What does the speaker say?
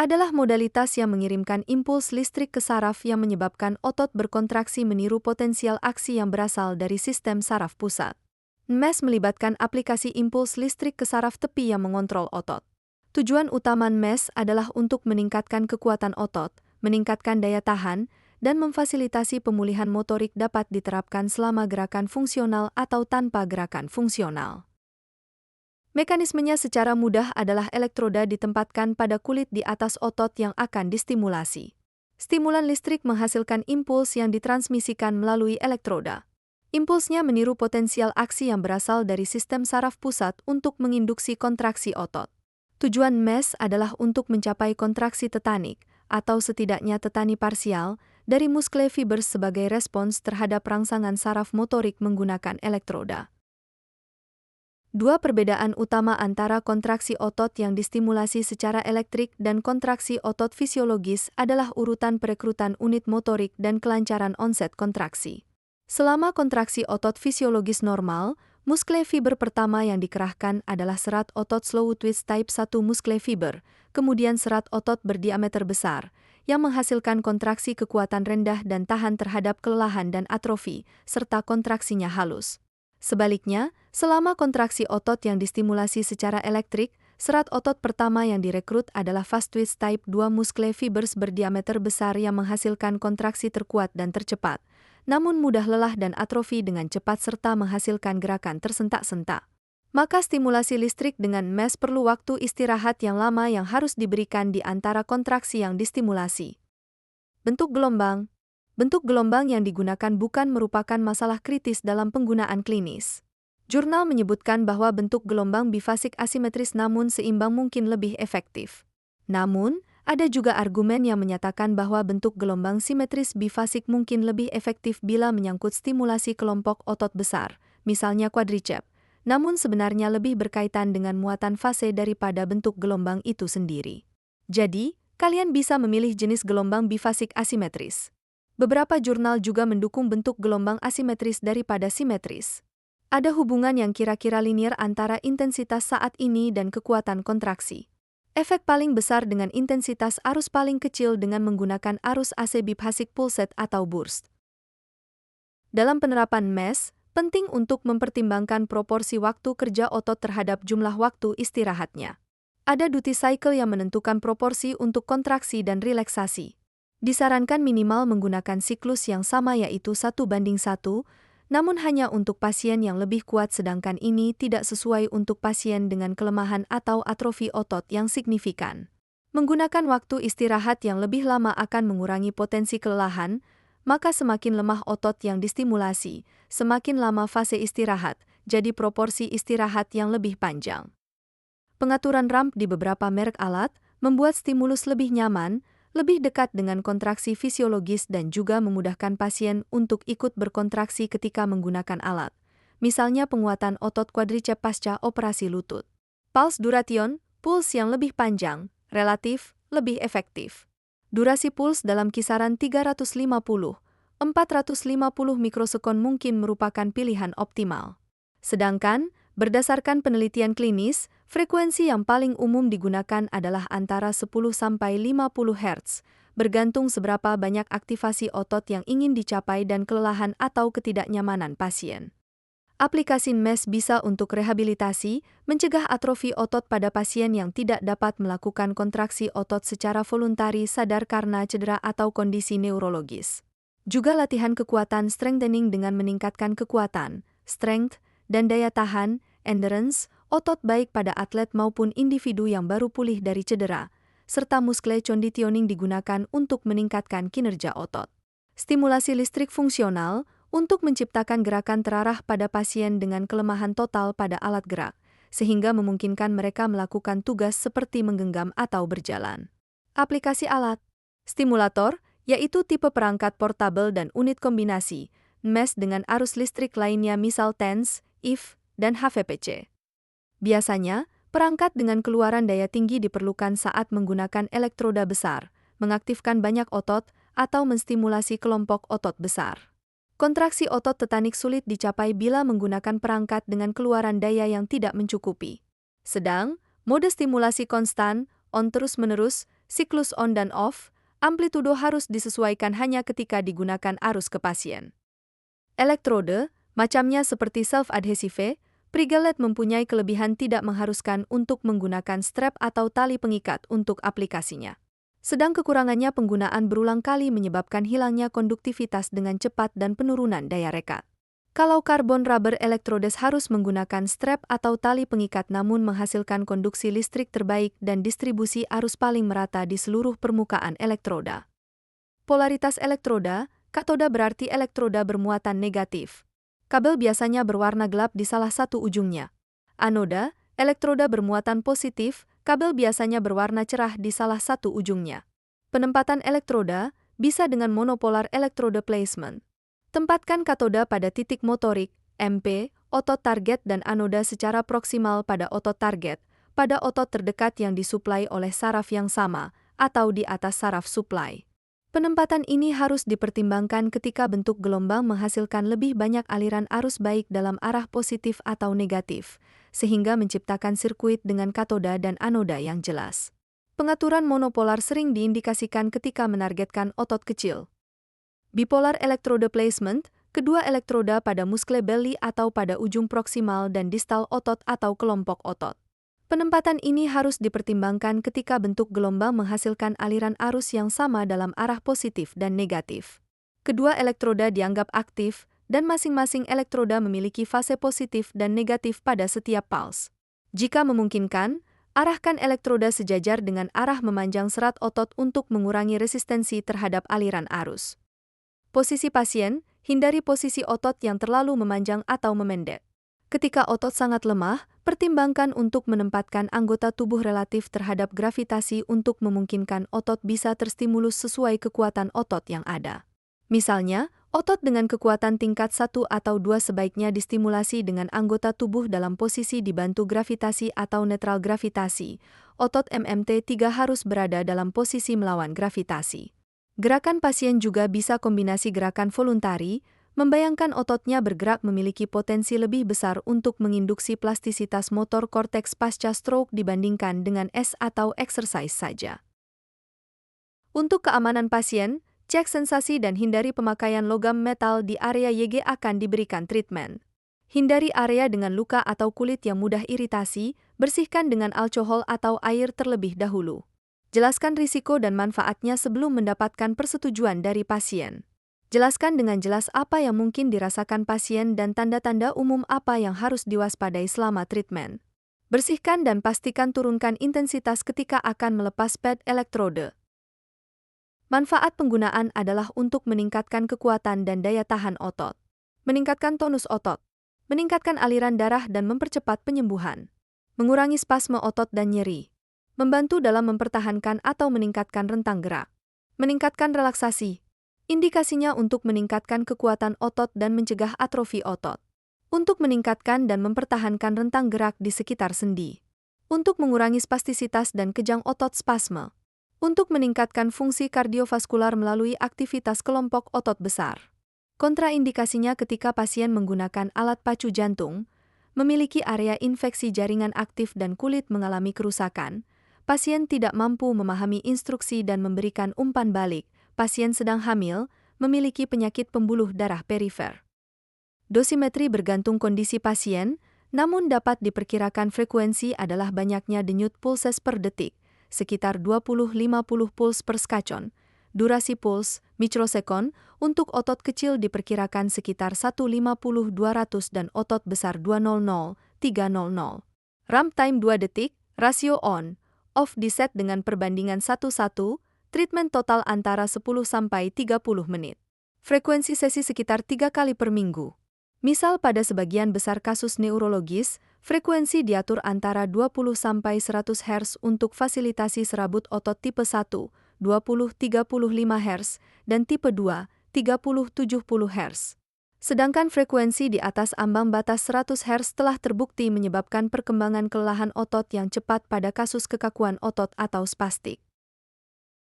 adalah modalitas yang mengirimkan impuls listrik ke saraf yang menyebabkan otot berkontraksi meniru potensial aksi yang berasal dari sistem saraf pusat. MES melibatkan aplikasi impuls listrik ke saraf tepi yang mengontrol otot. Tujuan utama MES adalah untuk meningkatkan kekuatan otot, meningkatkan daya tahan, dan memfasilitasi pemulihan motorik dapat diterapkan selama gerakan fungsional atau tanpa gerakan fungsional. Mekanismenya secara mudah adalah elektroda ditempatkan pada kulit di atas otot yang akan distimulasi. Stimulan listrik menghasilkan impuls yang ditransmisikan melalui elektroda. Impulsnya meniru potensial aksi yang berasal dari sistem saraf pusat untuk menginduksi kontraksi otot. Tujuan MES adalah untuk mencapai kontraksi tetanik, atau setidaknya tetani parsial, dari muscle fibers sebagai respons terhadap rangsangan saraf motorik menggunakan elektroda. Dua perbedaan utama antara kontraksi otot yang distimulasi secara elektrik dan kontraksi otot fisiologis adalah urutan perekrutan unit motorik dan kelancaran onset kontraksi. Selama kontraksi otot fisiologis normal, muscle fiber pertama yang dikerahkan adalah serat otot slow twitch type 1 muscle fiber, kemudian serat otot berdiameter besar, yang menghasilkan kontraksi kekuatan rendah dan tahan terhadap kelelahan dan atrofi, serta kontraksinya halus. Sebaliknya, selama kontraksi otot yang distimulasi secara elektrik, serat otot pertama yang direkrut adalah fast twitch type 2 muscle fibers berdiameter besar yang menghasilkan kontraksi terkuat dan tercepat, namun mudah lelah dan atrofi dengan cepat serta menghasilkan gerakan tersentak-sentak. Maka stimulasi listrik dengan MES perlu waktu istirahat yang lama yang harus diberikan di antara kontraksi yang distimulasi. Bentuk gelombang. Bentuk gelombang yang digunakan bukan merupakan masalah kritis dalam penggunaan klinis. Jurnal menyebutkan bahwa bentuk gelombang bifasik asimetris namun seimbang mungkin lebih efektif. Namun, ada juga argumen yang menyatakan bahwa bentuk gelombang simetris bifasik mungkin lebih efektif bila menyangkut stimulasi kelompok otot besar, misalnya quadricep, namun sebenarnya lebih berkaitan dengan muatan fase daripada bentuk gelombang itu sendiri. Jadi, kalian bisa memilih jenis gelombang bifasik asimetris. Beberapa jurnal juga mendukung bentuk gelombang asimetris daripada simetris. Ada hubungan yang kira-kira linier antara intensitas saat ini dan kekuatan kontraksi. Efek paling besar dengan intensitas arus paling kecil dengan menggunakan arus AC bifasik pulsate atau burst. Dalam penerapan MES, penting untuk mempertimbangkan proporsi waktu kerja otot terhadap jumlah waktu istirahatnya. Ada duty cycle yang menentukan proporsi untuk kontraksi dan relaksasi. Disarankan minimal menggunakan siklus yang sama yaitu 1:1, namun hanya untuk pasien yang lebih kuat sedangkan ini tidak sesuai untuk pasien dengan kelemahan atau atrofi otot yang signifikan. Menggunakan waktu istirahat yang lebih lama akan mengurangi potensi kelelahan, maka semakin lemah otot yang distimulasi, semakin lama fase istirahat, jadi proporsi istirahat yang lebih panjang. Pengaturan ramp di beberapa merek alat membuat stimulus lebih nyaman, lebih dekat dengan kontraksi fisiologis dan juga memudahkan pasien untuk ikut berkontraksi ketika menggunakan alat. Misalnya penguatan otot quadricep pasca operasi lutut. Pulse duration, puls yang lebih panjang, relatif, lebih efektif. Durasi puls dalam kisaran 350–450 mikrosekon mungkin merupakan pilihan optimal. Sedangkan, berdasarkan penelitian klinis, frekuensi yang paling umum digunakan adalah antara 10–50 Hz, bergantung seberapa banyak aktivasi otot yang ingin dicapai dan kelelahan atau ketidaknyamanan pasien. Aplikasi MES bisa untuk rehabilitasi, mencegah atrofi otot pada pasien yang tidak dapat melakukan kontraksi otot secara voluntari sadar karena cedera atau kondisi neurologis. Juga latihan kekuatan strengthening dengan meningkatkan kekuatan, strength, dan daya tahan, endurance, otot baik pada atlet maupun individu yang baru pulih dari cedera, serta muscle conditioning digunakan untuk meningkatkan kinerja otot. Stimulasi listrik fungsional untuk menciptakan gerakan terarah pada pasien dengan kelemahan total pada alat gerak, sehingga memungkinkan mereka melakukan tugas seperti menggenggam atau berjalan. Aplikasi alat stimulator, yaitu tipe perangkat portable dan unit kombinasi, MES dengan arus listrik lainnya misal TENS, IF, dan HVPC. Biasanya, perangkat dengan keluaran daya tinggi diperlukan saat menggunakan elektroda besar, mengaktifkan banyak otot, atau menstimulasi kelompok otot besar. Kontraksi otot tetanik sulit dicapai bila menggunakan perangkat dengan keluaran daya yang tidak mencukupi. Sedang, mode stimulasi konstan, on terus-menerus, siklus on dan off, amplitudo harus disesuaikan hanya ketika digunakan arus ke pasien. Elektrode, macamnya seperti self-adhesive, Prigalet mempunyai kelebihan tidak mengharuskan untuk menggunakan strap atau tali pengikat untuk aplikasinya. Sedang kekurangannya penggunaan berulang kali menyebabkan hilangnya konduktivitas dengan cepat dan penurunan daya rekat. Kalau karbon rubber electrodes harus menggunakan strap atau tali pengikat namun menghasilkan konduksi listrik terbaik dan distribusi arus paling merata di seluruh permukaan elektroda. Polaritas elektroda, katoda berarti elektroda bermuatan negatif. Kabel biasanya berwarna gelap di salah satu ujungnya. Anoda, elektroda bermuatan positif, kabel biasanya berwarna cerah di salah satu ujungnya. Penempatan elektroda bisa dengan monopolar electrode placement. Tempatkan katoda pada titik motorik, MP, otot target dan anoda secara proksimal pada otot target, pada otot terdekat yang disuplai oleh saraf yang sama, atau di atas saraf suplai. Penempatan ini harus dipertimbangkan ketika bentuk gelombang menghasilkan lebih banyak aliran arus baik dalam arah positif atau negatif, sehingga menciptakan sirkuit dengan katoda dan anoda yang jelas. Pengaturan monopolar sering diindikasikan ketika menargetkan otot kecil. Bipolar electrode placement, kedua elektroda pada muscle belly atau pada ujung proksimal dan distal otot atau kelompok otot. Penempatan ini harus dipertimbangkan ketika bentuk gelombang menghasilkan aliran arus yang sama dalam arah positif dan negatif. Kedua elektroda dianggap aktif, dan masing-masing elektroda memiliki fase positif dan negatif pada setiap pulse. Jika memungkinkan, arahkan elektroda sejajar dengan arah memanjang serat otot untuk mengurangi resistensi terhadap aliran arus. Posisi pasien, hindari posisi otot yang terlalu memanjang atau memendek. Ketika otot sangat lemah, pertimbangkan untuk menempatkan anggota tubuh relatif terhadap gravitasi untuk memungkinkan otot bisa terstimulus sesuai kekuatan otot yang ada. Misalnya, otot dengan kekuatan tingkat 1 atau 2 sebaiknya distimulasi dengan anggota tubuh dalam posisi dibantu gravitasi atau netral gravitasi. Otot MMT3 harus berada dalam posisi melawan gravitasi. Gerakan pasien juga bisa kombinasi gerakan voluntari, membayangkan ototnya bergerak memiliki potensi lebih besar untuk menginduksi plastisitas motor korteks pasca stroke dibandingkan dengan S atau exercise saja. Untuk keamanan pasien, cek sensasi dan hindari pemakaian logam metal di area YG akan diberikan treatment. Hindari area dengan luka atau kulit yang mudah iritasi, bersihkan dengan alkohol atau air terlebih dahulu. Jelaskan risiko dan manfaatnya sebelum mendapatkan persetujuan dari pasien. Jelaskan dengan jelas apa yang mungkin dirasakan pasien dan tanda-tanda umum apa yang harus diwaspadai selama treatment. Bersihkan dan pastikan turunkan intensitas ketika akan melepas pad elektrode. Manfaat penggunaan adalah untuk meningkatkan kekuatan dan daya tahan otot, meningkatkan tonus otot, meningkatkan aliran darah dan mempercepat penyembuhan, mengurangi spasme otot dan nyeri, membantu dalam mempertahankan atau meningkatkan rentang gerak, meningkatkan relaksasi. Indikasinya untuk meningkatkan kekuatan otot dan mencegah atrofi otot. Untuk meningkatkan dan mempertahankan rentang gerak di sekitar sendi. Untuk mengurangi spastisitas dan kejang otot spasme. Untuk meningkatkan fungsi kardiovaskular melalui aktivitas kelompok otot besar. Kontraindikasinya ketika pasien menggunakan alat pacu jantung, memiliki area infeksi jaringan aktif dan kulit mengalami kerusakan, pasien tidak mampu memahami instruksi dan memberikan umpan balik, pasien sedang hamil, memiliki penyakit pembuluh darah perifer. Dosimetri bergantung kondisi pasien, namun dapat diperkirakan frekuensi adalah banyaknya denyut pulses per detik, sekitar 20-50 puls per skacon. Durasi puls, mikrosekon, untuk otot kecil diperkirakan sekitar 150-200 dan otot besar 200-300. Ramp time 2 detik, rasio on, off diset dengan perbandingan 1:1, treatment total antara 10-30 menit. Frekuensi sesi sekitar 3 kali per minggu. Misal pada sebagian besar kasus neurologis, frekuensi diatur antara 20-100 Hz untuk fasilitasi serabut otot tipe 1, 20-35 Hz, dan tipe 2, 30-70 Hz. Sedangkan frekuensi di atas ambang batas 100 Hz telah terbukti menyebabkan perkembangan kelelahan otot yang cepat pada kasus kekakuan otot atau spastik.